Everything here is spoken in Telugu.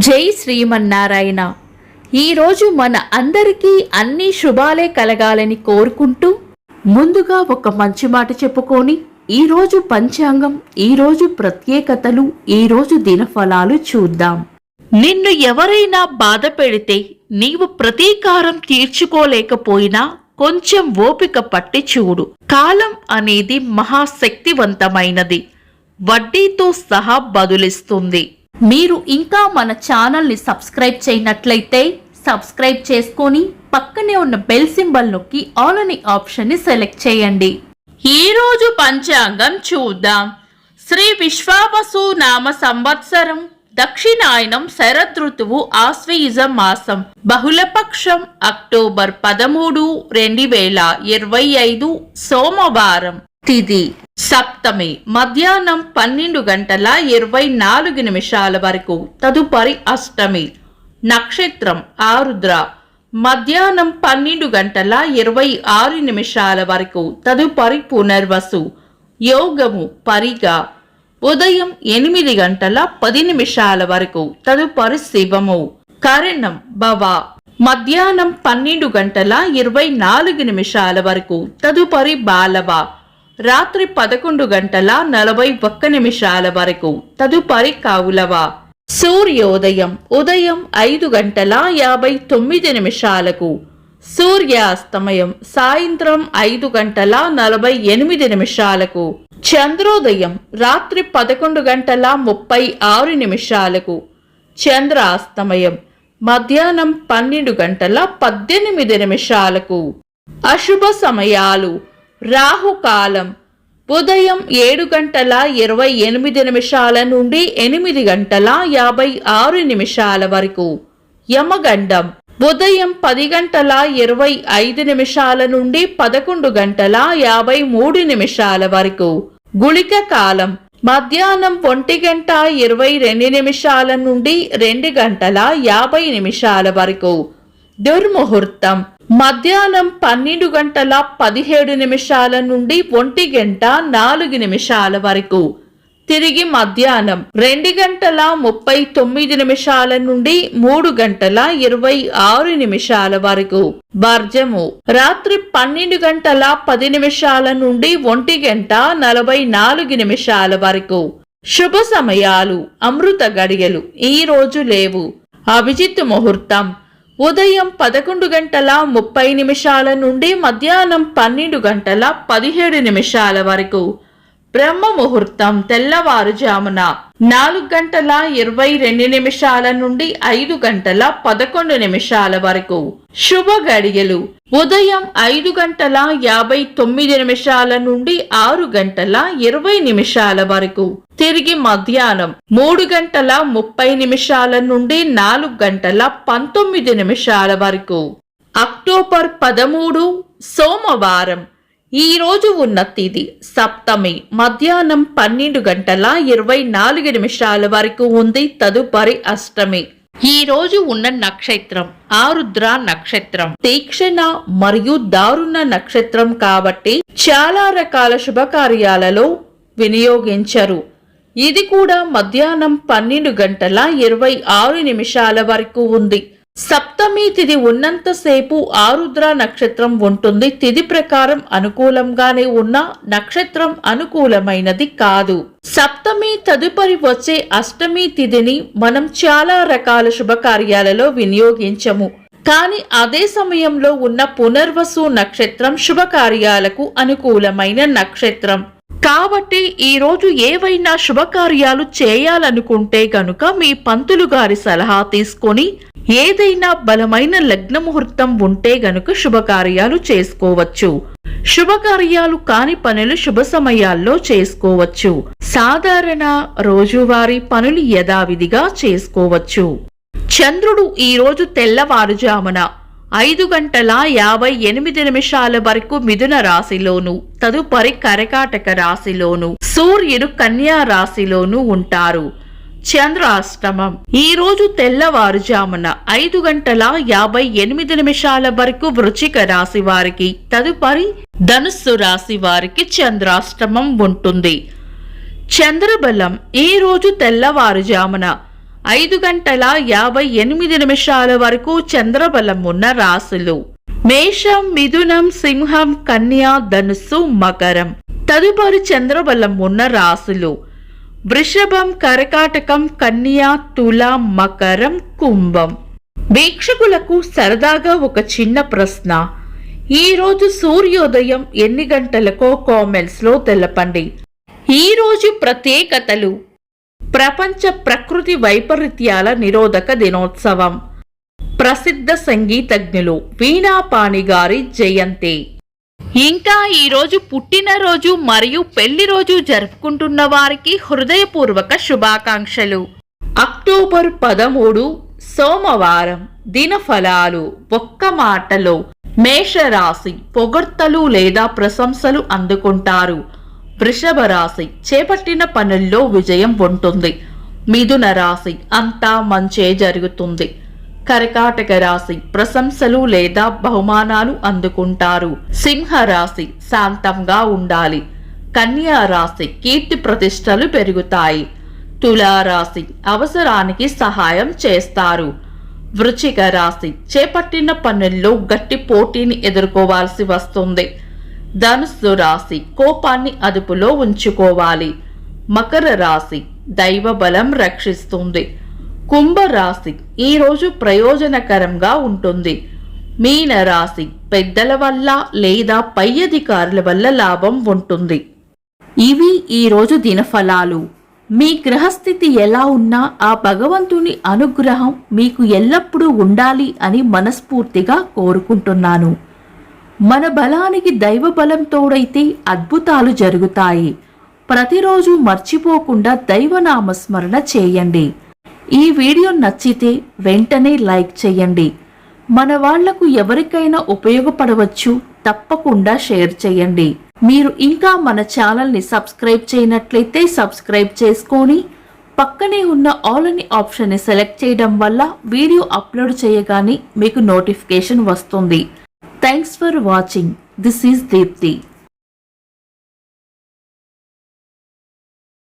జై శ్రీమన్నారాయణ. ఈరోజు మన అందరికీ అన్ని శుభాలే కలగాలని కోరుకుంటూ ముందుగా ఒక మంచి మాట చెప్పుకొని ఈరోజు పంచాంగం, ఈరోజు ప్రత్యేకతలు, ఈరోజు దినఫలాలు చూద్దాం. నిన్ను ఎవరైనా బాధ పెడితే నీవు ప్రతీకారం తీర్చుకోలేకపోయినా కొంచెం ఓపిక పట్టి చూడు. కాలం అనేది మహాశక్తివంతమైనది, వడ్డీతో సహా బదులిస్తుంది. మీరు ఇంకా మన ఛానల్ని సబ్స్క్రైబ్ చేయనట్లయితే సబ్స్క్రైబ్ చేసుకొని పక్కనే ఉన్న బెల్ సింబల్ నొక్కి ఆల్ అనే ఆప్షన్ని సెలెక్ట్ చేయండి. ఈరోజు పంచాంగం చూద్దాం. శ్రీ విశ్వావసు నామ సంవత్సరం, దక్షిణాయనం, శరదృతువు, ఆశ్వయుజ మాసం, బహుళపక్షం, అక్టోబర్ 13, 2025 సోమవారం. తిథి సప్తమి, మధ్యాహ్నం 12:24 వరకు. తదుపరి అష్టమి. నక్షత్రం ఆరుద్ర, మధ్యాహ్నం 12:26 వరకు. తదుపరి పునర్వసు. యోగము పరిగా, ఉదయం 8:10 వరకు. తదుపరి శివము. కరణం భవ, మధ్యాహ్నం 12:24 వరకు. తదుపరి బాలవ, రాత్రి 11:41 వరకు. తదుపరి కౌలవ. సూర్యోదయం ఉదయం 5:59. సూర్యాస్తమయం సాయంత్రం 5:48. చంద్రోదయం రాత్రి 11:36. చంద్రాస్తమయం మధ్యాహ్నం 12:18. అశుభ సమయాలు. రాహుకాలం ఉదయం 7:28 నుండి 8:56 వరకు. యమగండం ఉదయం 10:25 నుండి 11:53 వరకు. గుళిక కాలం మధ్యాహ్నం 1:22 నుండి 2:50 వరకు. దుర్ముహూర్తం మధ్యాహ్నం 12:17 నుండి 1:04 వరకు. తిరిగి మధ్యాహ్నం 2:39 నుండి 3:26 వరకు. వర్జము రాత్రి 12:10 నుండి 1:44 వరకు. శుభ సమయాలు, అమృత గడియలు ఈ రోజు లేవు. అభిజిత్ ముహూర్తం ఉదయం 11:30 నుండి మధ్యాహ్నం 12:17 వరకు. బ్రహ్మ ముహూర్తం తెల్లవారుజామున 4:22 నుండి 5:11 వరకు. శుభ గడియలు ఉదయం 5:59 నుండి 6:20 వరకు. తిరిగి మధ్యాహ్నం 3:30 నుండి 4:19 వరకు. అక్టోబర్ 13 సోమవారం. ఈ రోజు ఉన్న తిథి సప్తమి, మధ్యాహ్నం 12:24 వరకు ఉంది. తదుపరి అష్టమి. ఈ రోజు ఉన్న నక్షత్రం ఆరుద్ర నక్షత్రం. తీక్షణ మరియు దారుణ నక్షత్రం కాబట్టి చాలా రకాల శుభకార్యాలలో వినియోగించరు. ఇది కూడా మధ్యాహ్నం 12:26 వరకు ఉంది. సప్తమి తిథి ఉన్నంతసేపు ఆరుద్ర నక్షత్రం ఉంటుంది. తిథి ప్రకారం అనుకూలంగానే ఉన్న నక్షత్రం అనుకూలమైనది కాదు. సప్తమి తదుపరి వచ్చే అష్టమి తిథిని మనం చాలా రకాల శుభకార్యాలలో వినియోగించము. కానీ అదే సమయంలో ఉన్న పునర్వసు నక్షత్రం శుభకార్యాలకు అనుకూలమైన నక్షత్రం కాబట్టి ఈ రోజు ఏవైనా శుభకార్యాలు చేయాలనుకుంటే గనుక మీ పంతులు గారి సలహా తీసుకొని ఏదైనా బలమైన లగ్న ముహూర్తం ఉంటే గనుక శుభకార్యాలు చేసుకోవచ్చు. శుభకార్యాలు కాని పనులు శుభ సమయాల్లో చేసుకోవచ్చు. సాధారణ రోజువారీ పనులు యథావిధిగా చేసుకోవచ్చు. చంద్రుడు ఈ రోజు తెల్లవారుజామున 5:58 వరకు మిథున రాశిలోను, తదుపరి కర్కాటక రాశిలోను, సూర్యుడు కన్యా రాశిలోను ఉంటారు. చంద్రాష్టమం ఈ రోజు తెల్లవారుజామున 5:58 వరకు వృశ్చిక రాశి వారికి, తదుపరి ధనుస్సు రాశి వారికి చంద్రాష్టమం ఉంటుంది. చంద్రబలం ఈ రోజు తెల్లవారుజామున 5:58 వరకు చంద్రబలం ఉన్న రాశులు మేషం, మిథునం, సింహం, కన్య, ధనుస్సు, మకరం. తదుపరి చంద్రబలం ఉన్న రాశులు వృషభం, కర్కాటకం, కన్య, తుల, మకరం, కుంభం. వీక్షకులకు సరదాగా ఒక చిన్న ప్రశ్న. ఈరోజు సూర్యోదయం ఎన్ని గంటలకో కామెంట్స్ లో తెలపండి. ఈరోజు ప్రత్యేకతలు: ప్రపంచ ప్రకృతి వైపరీత్యాల నిరోధక దినోత్సవం, ప్రసిద్ధ సంగీతజ్ఞులు వీణాపాణి గారి జయంతి. ఇంకా ఈరోజు పుట్టినరోజు మరియు పెళ్లి రోజు జరుపుకుంటున్న వారికి హృదయపూర్వక శుభాకాంక్షలు. అక్టోబర్ 13 సోమవారం. దినఫలాలు. ఒక్క మాటలో మేషరాశి పొగడ్తలు లేదా ప్రశంసలు అందుకుంటారు. వృషభ రాశి చేపట్టిన పనుల్లో విజయం ఉంటుంది. మిథున రాశి అంతా మంచే జరుగుతుంది. కర్కాటక రాశి ప్రశంసలు లేదా బహుమానాలు అందుకుంటారు. సింహ రాశి శాంతంగా ఉండాలి. కన్యా రాశి కీర్తి ప్రతిష్టలు పెరుగుతాయి. తులారాశి అవసరానికి సహాయం చేస్తారు. వృశ్చిక రాశి చేపట్టిన పనుల్లో గట్టి పోటీని ఎదుర్కోవాల్సి వస్తుంది. ధనుస్సు రాశి కోపాన్ని అదుపులో ఉంచుకోవాలి. మకర రాశి దైవ బలం రక్షిస్తుంది. కుంభరాశి ఈరోజు ప్రయోజనకరంగా ఉంటుంది. మీన రాశి పెద్దల వల్ల లేదా పై అధికారుల వల్ల లాభం ఉంటుంది. ఇవి ఈరోజు దినఫలాలు. మీ గ్రహస్థితి ఎలా ఉన్నా ఆ భగవంతుని అనుగ్రహం మీకు ఎల్లప్పుడూ ఉండాలి అని మనస్ఫూర్తిగా కోరుకుంటున్నాను. మన బలానికి దైవ బలం తోడైతే అద్భుతాలు జరుగుతాయి. ప్రతిరోజు మర్చిపోకుండా దైవనామస్మరణ చేయండి. ఈ వీడియో నచ్చితే వెంటనే లైక్ చేయండి. మన వాళ్లకు ఎవరికైనా ఉపయోగపడవచ్చు. తప్పకుండా షేర్ చేయండి. మీరు ఇంకా మన ఛానల్ని సబ్స్క్రైబ్ చేయనట్లయితే సబ్స్క్రైబ్ చేసుకొని పక్కనే ఉన్న ఆల్ అని ఆప్షన్ని సెలెక్ట్ చేయడం వల్ల వీడియో అప్లోడ్ చేయగానే మీకు నోటిఫికేషన్ వస్తుంది. Thanks for watching. This is Deepti.